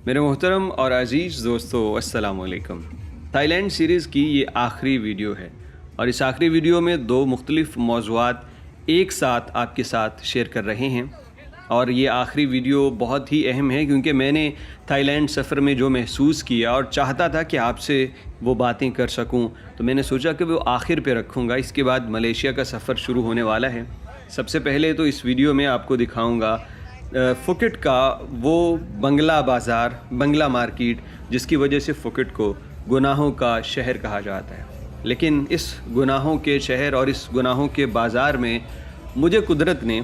मेरे मोहतरम और अज़ीज़ दोस्तों, अस्सलाम वालेकुम। थाईलैंड सीरीज़ की ये आखिरी वीडियो है और इस आखिरी वीडियो में दो मुख्तलिफ़ मौज़ूआत एक साथ आपके साथ शेयर कर रहे हैं। और ये आखिरी वीडियो बहुत ही अहम है क्योंकि मैंने थाईलैंड सफ़र में जो महसूस किया और चाहता था कि आपसे वो बातें कर सकूं, तो मैंने सोचा कि वो आखिर पे रखूंगा। इसके बाद मलेशिया का सफ़र शुरू होने वाला है। सबसे पहले तो इस वीडियो में आपको दिखाऊंगा फुकेट का वो बंगला बाज़ार, बंगला मार्केट, जिसकी वजह से फुकेट को गुनाहों का शहर कहा जाता है। लेकिन इस गुनाहों के शहर और इस गुनाहों के बाज़ार में मुझे कुदरत ने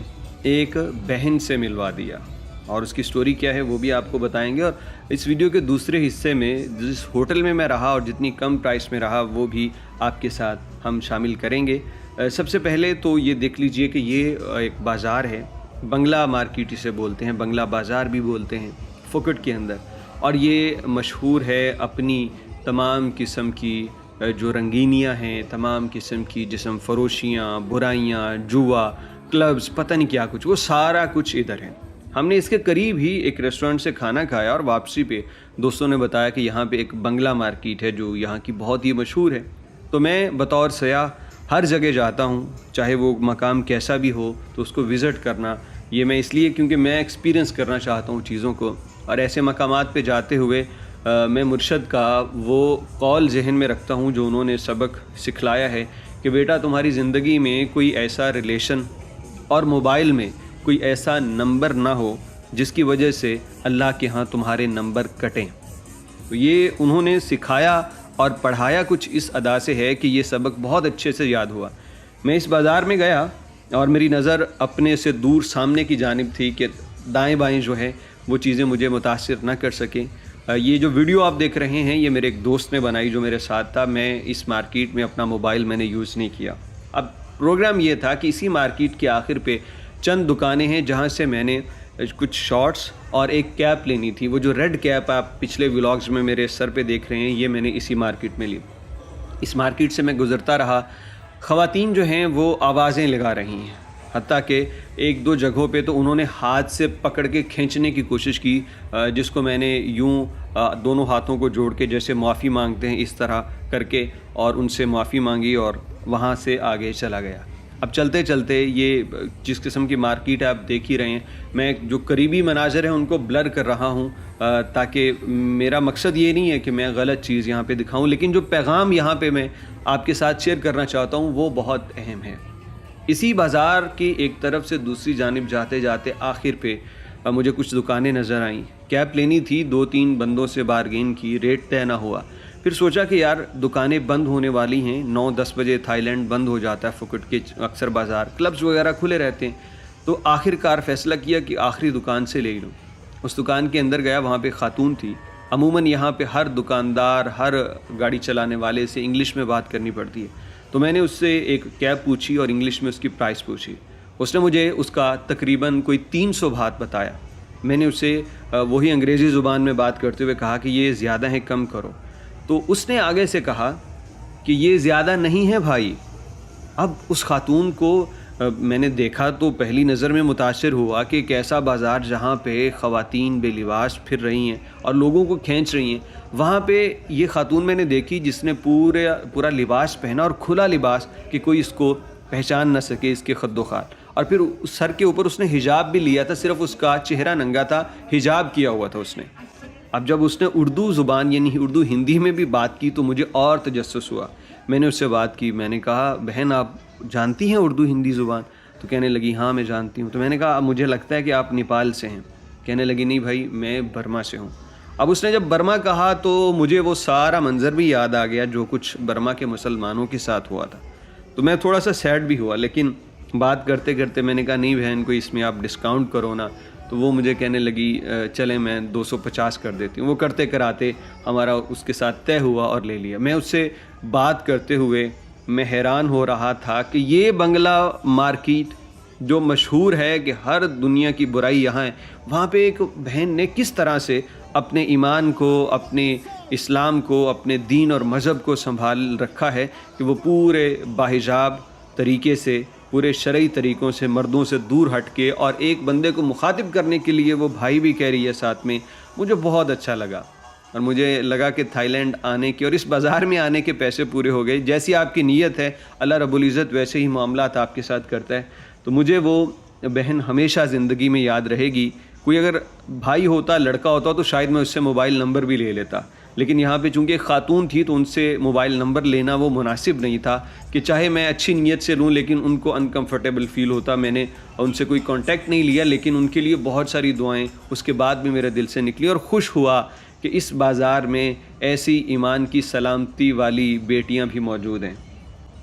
एक बहन से मिलवा दिया और उसकी स्टोरी क्या है वो भी आपको बताएंगे। और इस वीडियो के दूसरे हिस्से में जिस होटल में मैं रहा और जितनी कम प्राइस में रहा वो भी आपके साथ हम शामिल करेंगे। सबसे पहले तो ये देख लीजिए कि ये एक बाज़ार है, बंगला मार्केट इसे बोलते हैं, बंगला बाज़ार भी बोलते हैं फुकेट के अंदर। और ये मशहूर है अपनी तमाम किस्म की जो रंगीनियाँ हैं, तमाम किस्म की जिस्म फरोशियाँ, बुराइयाँ, जुआ, क्लब्स, पता नहीं क्या कुछ, वो सारा कुछ इधर है। हमने इसके करीब ही एक रेस्टोरेंट से खाना खाया और वापसी पे दोस्तों ने बताया कि यहाँ पे एक बंगला मार्केट है जो यहाँ की बहुत ही मशहूर है। तो मैं बतौर सयाह हर जगह जाता हूँ, चाहे वो मकाम कैसा भी हो, तो उसको विज़िट करना ये मैं इसलिए क्योंकि मैं एक्सपीरियंस करना चाहता हूँ चीज़ों को। और ऐसे मकामात पे जाते हुए मैं मुर्शद का वो कौल जहन में रखता हूँ जो उन्होंने सबक सिखलाया है कि बेटा तुम्हारी ज़िंदगी में कोई ऐसा रिलेशन और मोबाइल में कोई ऐसा नंबर ना हो जिसकी वजह से अल्लाह के यहाँ तुम्हारे नंबर कटें। तो ये उन्होंने सिखाया और पढ़ाया कुछ इस अदा से है कि ये सबक बहुत अच्छे से याद हुआ। मैं इस बाज़ार में गया और मेरी नज़र अपने से दूर सामने की जानिब थी कि दाएं बाएं जो है वो चीज़ें मुझे मुतासिर ना कर सकें। ये जो वीडियो आप देख रहे हैं ये मेरे एक दोस्त ने बनाई जो मेरे साथ था। मैं इस मार्केट में अपना मोबाइल मैंने यूज़ नहीं किया। अब प्रोग्राम ये था कि इसी मार्केट के आखिर पे चंद दुकानें हैं जहाँ से मैंने कुछ शॉर्ट्स और एक कैप लेनी थी। वो जो रेड कैप आप पिछले व्लॉग्स में मेरे सर पे देख रहे हैं ये मैंने इसी मार्केट में ली। इस मार्केट से मैं गुज़रता रहा, ख़वातीन जो हैं वो आवाज़ें लगा रही हैं, हत्ता कि एक दो जगहों पे तो उन्होंने हाथ से पकड़ के खींचने की कोशिश की, जिसको मैंने यूं दोनों हाथों को जोड़ के जैसे माफ़ी मांगते हैं इस तरह करके और उनसे माफ़ी मांगी और वहाँ से आगे चला गया। अब चलते चलते ये जिस किस्म की मार्केट है आप देख ही रहे हैं, मैं जो करीबी मनाज़र हैं उनको ब्लर कर रहा हूँ ताकि मेरा मकसद ये नहीं है कि मैं गलत चीज़ यहाँ पे दिखाऊँ, लेकिन जो पैगाम यहाँ पे मैं आपके साथ शेयर करना चाहता हूँ वो बहुत अहम है। इसी बाज़ार की एक तरफ से दूसरी जानिब जाते जाते आखिर पे मुझे कुछ दुकानें नज़र आईं। कैप लेनी थी, 2-3 बंदों से बारगेन की, रेट तय ना हुआ। फिर सोचा कि यार दुकानें बंद होने वाली हैं, 9-10 बजे थाईलैंड बंद हो जाता है फुकेट के अक्सर बाज़ार, क्लब्स वगैरह खुले रहते हैं। तो आखिरकार फ़ैसला किया कि आखिरी दुकान से ले लूँ। उस दुकान के अंदर गया, वहाँ पे ख़ातून थी। अमूमन यहाँ पे हर दुकानदार, हर गाड़ी चलाने वाले से इंग्लिश में बात करनी पड़ती है। तो मैंने उससे एक कैब पूछी और इंग्लिश में उसकी प्राइस पूछी। उसने मुझे उसका तकरीबन कोई 300 बात बताया। मैंने उससे वही अंग्रेज़ी ज़ुबान में बात करते हुए कहा कि ये ज़्यादा है, कम करो। तो उसने आगे से कहा कि ये ज़्यादा नहीं है भाई। अब उस खातून को मैंने देखा तो पहली नज़र में मुतासिर हुआ कि एक ऐसा बाज़ार जहाँ पे ख़वातीन बेलिबास फिर रही हैं और लोगों को खींच रही हैं, वहाँ पे ये खातून मैंने देखी जिसने पूरा लिबास पहना और खुला लिबास कि कोई इसको पहचान ना सके, इसके खद्दोखाल। और फिर सर के ऊपर उसने हिजाब भी लिया था, सिर्फ उसका चेहरा नंगा था, हिजाब किया हुआ था उसने। अब जब उसने उर्दू ज़ुबान यानी उर्दू हिंदी में भी बात की तो मुझे और तजस्सुस हुआ। मैंने उससे बात की, मैंने कहा बहन आप जानती हैं उर्दू हिंदी ज़ुबान? तो कहने लगी हाँ मैं जानती हूँ। तो मैंने कहा मुझे लगता है कि आप नेपाल से हैं। कहने लगी नहीं भाई मैं बर्मा से हूँ। अब उसने जब बर्मा कहा तो मुझे वो सारा मंज़र भी याद आ गया जो कुछ बर्मा के मुसलमानों के साथ हुआ था। तो मैं थोड़ा सा सैड भी हुआ, लेकिन बात करते करते मैंने कहा नहीं बहन कोई इसमें आप डिस्काउंट करो ना। तो वो मुझे कहने लगी चले मैं 250 कर देती हूँ। वो करते कराते हमारा उसके साथ तय हुआ और ले लिया। मैं उससे बात करते हुए मैं हैरान हो रहा था कि ये बंगला मार्केट जो मशहूर है कि हर दुनिया की बुराई यहाँ है, वहाँ पे एक बहन ने किस तरह से अपने ईमान को, अपने इस्लाम को, अपने दीन और मज़हब को संभाल रखा है कि वो पूरे बाहिजाब तरीके से, पूरे शरई तरीक़ों से मर्दों से दूर हट के और एक बंदे को मुखातिब करने के लिए वो भाई भी कह रही है साथ में, مجھے بہت اچھا لگا اور مجھے لگا کہ تھائی لینڈ آنے کے اور اس بازار میں آنے کے پیسے پورے ہو گئے. جیسی آپ کی نیت ہے اللہ رب العزت ویسے ہی معاملات آپ کے ساتھ کرتا ہے. تو مجھے وہ بہن ہمیشہ زندگی میں یاد رہے گی. کوئی اگر بھائی ہوتا, لڑکا ہوتا تو شاید میں اس سے موبائل نمبر بھی لے لیتا, لیکن یہاں پہ چونکہ ایک خاتون تھی تو ان سے موبائل نمبر لینا وہ مناسب نہیں تھا کہ چاہے میں اچھی نیت سے لوں لیکن ان کو انکمفرٹیبل فیل ہوتا. میں نے ان سے کوئی کانٹیکٹ نہیں لیا, لیکن ان کے لیے بہت ساری دعائیں اس کے بعد بھی میرے دل سے نکلی اور خوش ہوا کہ اس بازار میں ایسی ایمان کی سلامتی والی بیٹیاں بھی موجود ہیں.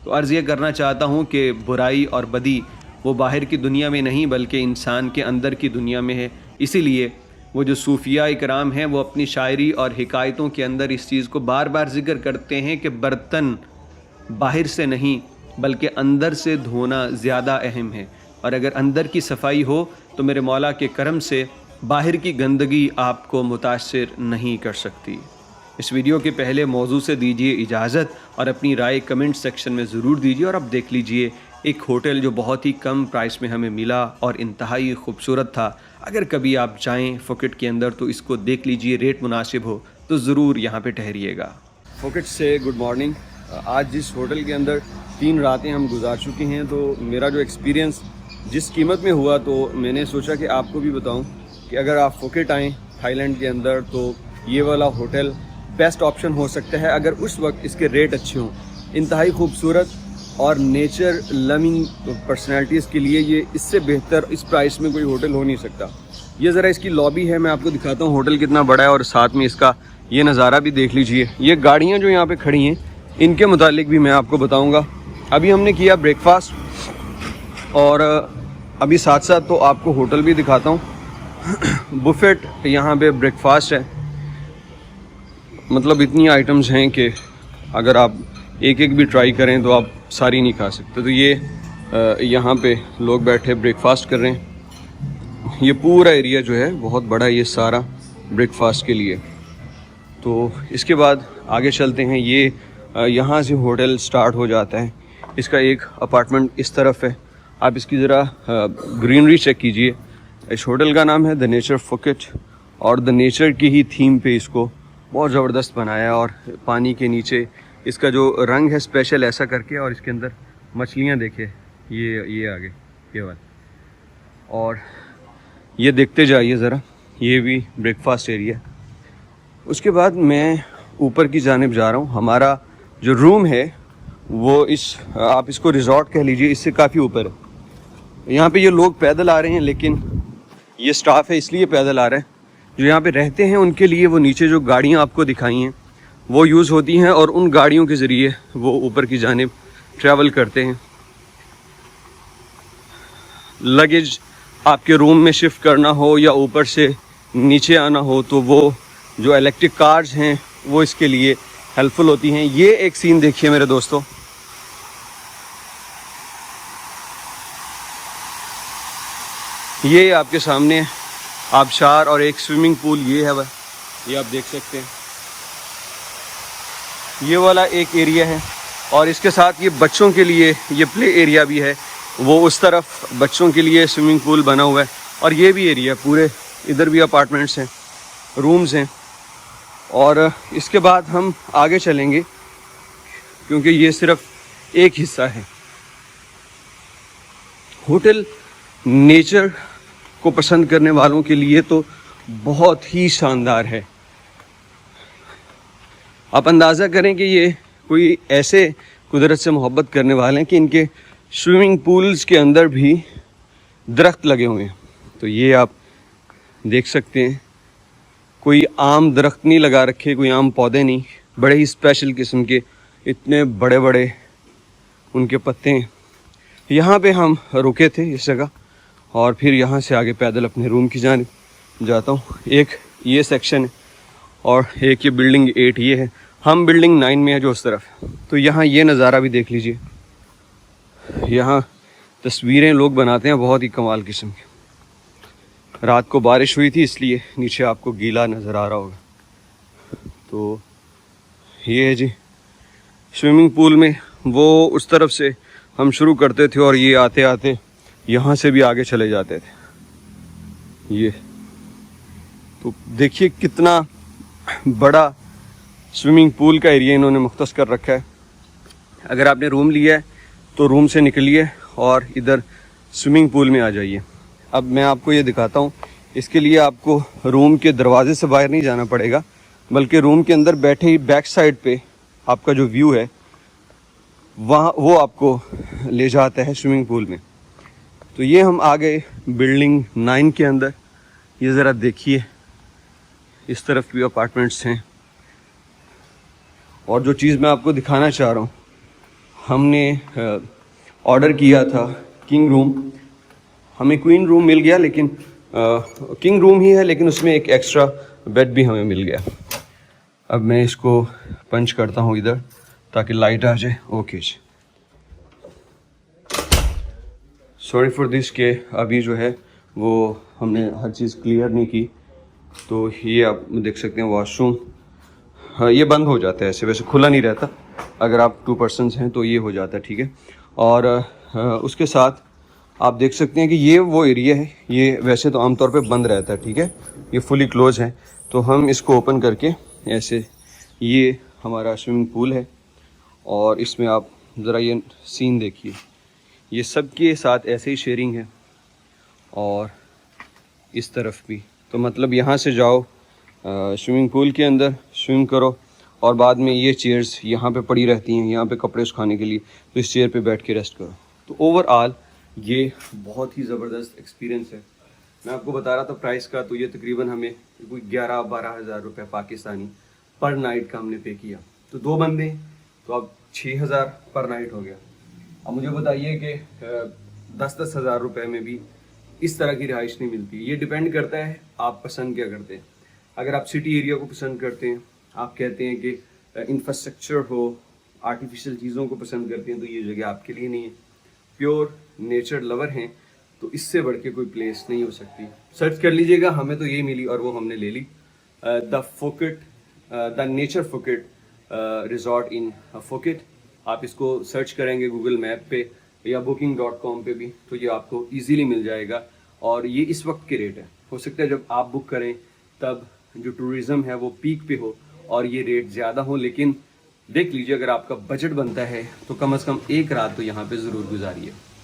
تو عرض یہ کرنا چاہتا ہوں کہ برائی اور بدی وہ باہر کی دنیا میں نہیں بلکہ انسان کے اندر کی دنیا میں ہے. اسی لیے وہ جو صوفیاء اکرام ہیں وہ اپنی شاعری اور حکایتوں کے اندر اس چیز کو بار بار ذکر کرتے ہیں کہ برتن باہر سے نہیں بلکہ اندر سے دھونا زیادہ اہم ہے, اور اگر اندر کی صفائی ہو تو میرے مولا کے کرم سے باہر کی گندگی آپ کو متاثر نہیں کر سکتی. اس ویڈیو کے پہلے موضوع سے دیجیے اجازت اور اپنی رائے کمنٹ سیکشن میں ضرور دیجیے. اور اب دیکھ لیجیے ایک ہوٹل جو بہت ہی کم پرائس میں ہمیں ملا اور انتہائی خوبصورت تھا. اگر کبھی آپ جائیں پھوکٹ کے اندر تو اس کو دیکھ لیجیے, ریٹ مناسب ہو تو ضرور یہاں پہ ٹھہریے گا. پھوکٹ سے گڈ مارننگ. آج جس ہوٹل کے اندر 3 راتیں ہم گزار چکے ہیں تو میرا جو ایکسپیرینس جس قیمت میں ہوا تو میں نے سوچا کہ آپ کو بھی بتاؤں کہ اگر آپ پھوکٹ آئیں تھائی لینڈ کے اندر تو یہ والا ہوٹل بیسٹ آپشن ہو سکتا ہے اگر اس وقت اس کے ریٹ اچھے ہوں. انتہائی خوبصورت اور نیچر لوننگ پرسنالٹیز کے لیے یہ اس سے بہتر اس پرائس میں کوئی ہوٹل ہو نہیں سکتا. یہ ذرا اس کی لابی ہے, میں آپ کو دکھاتا ہوں ہوٹل کتنا بڑا ہے اور ساتھ میں اس کا یہ نظارہ بھی دیکھ لیجئے. یہ گاڑیاں جو یہاں پہ کھڑی ہیں ان کے متعلق بھی میں آپ کو بتاؤں گا. ابھی ہم نے کیا بریک فاسٹ اور ابھی ساتھ ساتھ تو آپ کو ہوٹل بھی دکھاتا ہوں. بفیٹ یہاں پہ بریک فاسٹ ہے, مطلب اتنی آئٹمز ہیں کہ اگر آپ ایک ایک بھی ٹرائی کریں تو آپ ساری نہیں کھا سکتے. تو یہ یہاں پہ لوگ بیٹھے بریک فاسٹ کر رہے ہیں. یہ پورا ایریا جو ہے بہت بڑا ہے, یہ سارا بریک فاسٹ کے لیے. تو اس کے بعد آگے چلتے ہیں. یہ یہاں سے ہوٹل سٹارٹ ہو جاتا ہے. اس کا ایک اپارٹمنٹ اس طرف ہے, آپ اس کی ذرا گرینری چیک کیجئے. اس ہوٹل کا نام ہے دا نیچر پھوکٹ اور دا نیچر کی ہی تھیم پہ اس کو بہت زبردست بنایا. اور پانی کے نیچے اس کا جو رنگ ہے اسپیشل ایسا کر کے, اور اس کے اندر مچھلیاں دیکھیں یہ آگے یہ والا, اور یہ دیکھتے جائیے ذرا. یہ بھی بریک فاسٹ ایریا. اس کے بعد میں اوپر کی جانب جا رہا ہوں. ہمارا جو روم ہے وہ آپ اس کو ریزورٹ کہہ لیجئے, اس سے کافی اوپر ہے. یہاں پہ یہ لوگ پیدل آ رہے ہیں, لیکن یہ سٹاف ہے اس لیے پیدل آ رہے ہیں. جو یہاں پہ رہتے ہیں ان کے لیے وہ نیچے جو گاڑیاں آپ کو دکھائی ہیں وہ یوز ہوتی ہیں اور ان گاڑیوں کے ذریعے وہ اوپر کی جانب ٹریول کرتے ہیں. لگیج آپ کے روم میں شفٹ کرنا ہو یا اوپر سے نیچے آنا ہو تو وہ جو الیکٹرک کارز ہیں وہ اس کے لیے ہیلپ فل ہوتی ہیں. یہ ایک سین دیکھیے میرے دوستوں, یہ آپ کے سامنے آبشار اور ایک سوئمنگ پول یہ ہے, یہ آپ دیکھ سکتے ہیں. یہ والا ایک ایریا ہے اور اس کے ساتھ یہ بچوں کے لیے یہ پلے ایریا بھی ہے. وہ اس طرف بچوں کے لیے سوئمنگ پول بنا ہوا ہے. اور یہ بھی ایریا پورے ادھر بھی اپارٹمنٹس ہیں, رومز ہیں. اور اس کے بعد ہم آگے چلیں گے کیونکہ یہ صرف ایک حصہ ہے. ہوٹل نیچر کو پسند کرنے والوں کے لیے تو بہت ہی شاندار ہے. آپ اندازہ کریں کہ یہ کوئی ایسے قدرت سے محبت کرنے والے ہیں کہ ان کے سوئمنگ پولز کے اندر بھی درخت لگے ہوئے ہیں. تو یہ آپ دیکھ سکتے ہیں, کوئی عام درخت نہیں لگا رکھے, کوئی عام پودے نہیں, بڑے ہی اسپیشل قسم کے اتنے بڑے بڑے ان کے پتے ہیں. یہاں پہ ہم رکے تھے اس جگہ اور پھر یہاں سے آگے پیدل اپنے روم کی جانب جاتا ہوں. ایک یہ سیکشن ہے اور ایک یہ بلڈنگ 8 یہ ہے. ہم بلڈنگ 9 میں ہے جو اس طرف. تو یہاں یہ نظارہ بھی دیکھ لیجئے. یہاں تصویریں لوگ بناتے ہیں بہت ہی کمال قسم کی. رات کو بارش ہوئی تھی اس لیے نیچے آپ کو گیلا نظر آ رہا ہوگا. تو یہ ہے جی سوئمنگ پول میں, وہ اس طرف سے ہم شروع کرتے تھے اور یہ آتے آتے یہاں سے بھی آگے چلے جاتے تھے. یہ तो देखिए कितना बड़ा स्विमिंग पूल का एरिया इन्होंने मुख्तस कर रखा है। अगर आपने रूम लिया है तो रूम से निकलिए और इधर स्विमिंग पूल में आ जाइए। अब मैं आपको ये दिखाता हूँ। इसके लिए आपको रूम के दरवाजे से बाहर नहीं जाना पड़ेगा, बल्कि रूम के अंदर बैठे ही बैक साइड पे आपका जो व्यू है वहाँ वो आपको ले जाता है स्विमिंग पूल में। तो ये हम आ गए बिल्डिंग 9 के अंदर। ये ज़रा देखिए, इस तरफ भी अपार्टमेंट्स हैं। और जो चीज़ मैं आपको दिखाना चाह रहा हूँ, हमने ऑर्डर किया था किंग रूम। हमें क्वीन रूम मिल गया, लेकिन किंग रूम ही है, लेकिन उसमें एक एक्स्ट्रा बेड भी हमें मिल गया। अब मैं इसको पंच करता हूँ इधर ताकि लाइट आ जाए। ओके जी, सॉरी फॉर दिस के अभी जो है वो हमने हर चीज़ क्लियर नहीं की। तो ये आप देख सकते हैं वॉशरूम, हाँ ये बंद हो जाता है, ऐसे वैसे खुला नहीं रहता। अगर आप 2 पर्सनस हैं तो ये हो जाता है, ठीक है। और उसके साथ आप देख सकते हैं कि ये वो एरिया है, ये वैसे तो आमतौर पे बंद रहता है, ठीक है, ये फुली क्लोज है। तो हम इसको ओपन करके ऐसे, ये हमारा स्विमिंग पूल है और इसमें आप ज़रा ये सीन देखिए, ये सब के साथ ऐसे ही शेयरिंग है और इस तरफ भी। तो मतलब यहाँ से जाओ स्विमिंग पूल के अंदर स्विम करो और बाद में ये चेयर्स यहाँ पे पड़ी रहती हैं, यहाँ पे कपड़े सुखाने के लिए, तो इस चेयर पे बैठ के रेस्ट करो। तो ओवरऑल ये बहुत ही ज़बरदस्त एक्सपीरियंस है। मैं आपको बता रहा था प्राइस का, तो ये तकरीबन हमें कोई 11-12 हज़ार रुपये पाकिस्तानी पर नाइट का हमने पे किया। तो 2 बंदे तो अब 6,000 पर नाइट हो गया। अब मुझे बताइए कि 10-10 हज़ार रुपये में भी इस तरह की रिहाइश नहीं मिलती। ये डिपेंड करता है आप पसंद क्या करते हैं। अगर आप सिटी एरिया को पसंद करते हैं, आप कहते हैं कि इंफ्रास्ट्रक्चर हो, आर्टिफिशियल चीज़ों को पसंद करते हैं, तो ये जगह आपके लिए नहीं है। प्योर नेचर लवर हैं तो इससे बढ़ के कोई प्लेस नहीं हो सकती। सर्च कर लीजिएगा, हमें तो यही मिली और वो हमने ले ली। The nature Phuket resort in Phuket. आप इसको सर्च करेंगे गूगल मैप पे या booking.com पे भी, तो ये आपको इजीली मिल जाएगा। और ये इस वक्त के रेट है, हो सकता है जब आप बुक करें तब जो टूरिज़्म है वो पीक पे हो और ये रेट ज़्यादा हो। लेकिन देख लीजिए, अगर आपका बजट बनता है तो कम से कम एक रात तो यहाँ पे ज़रूर गुजारिए।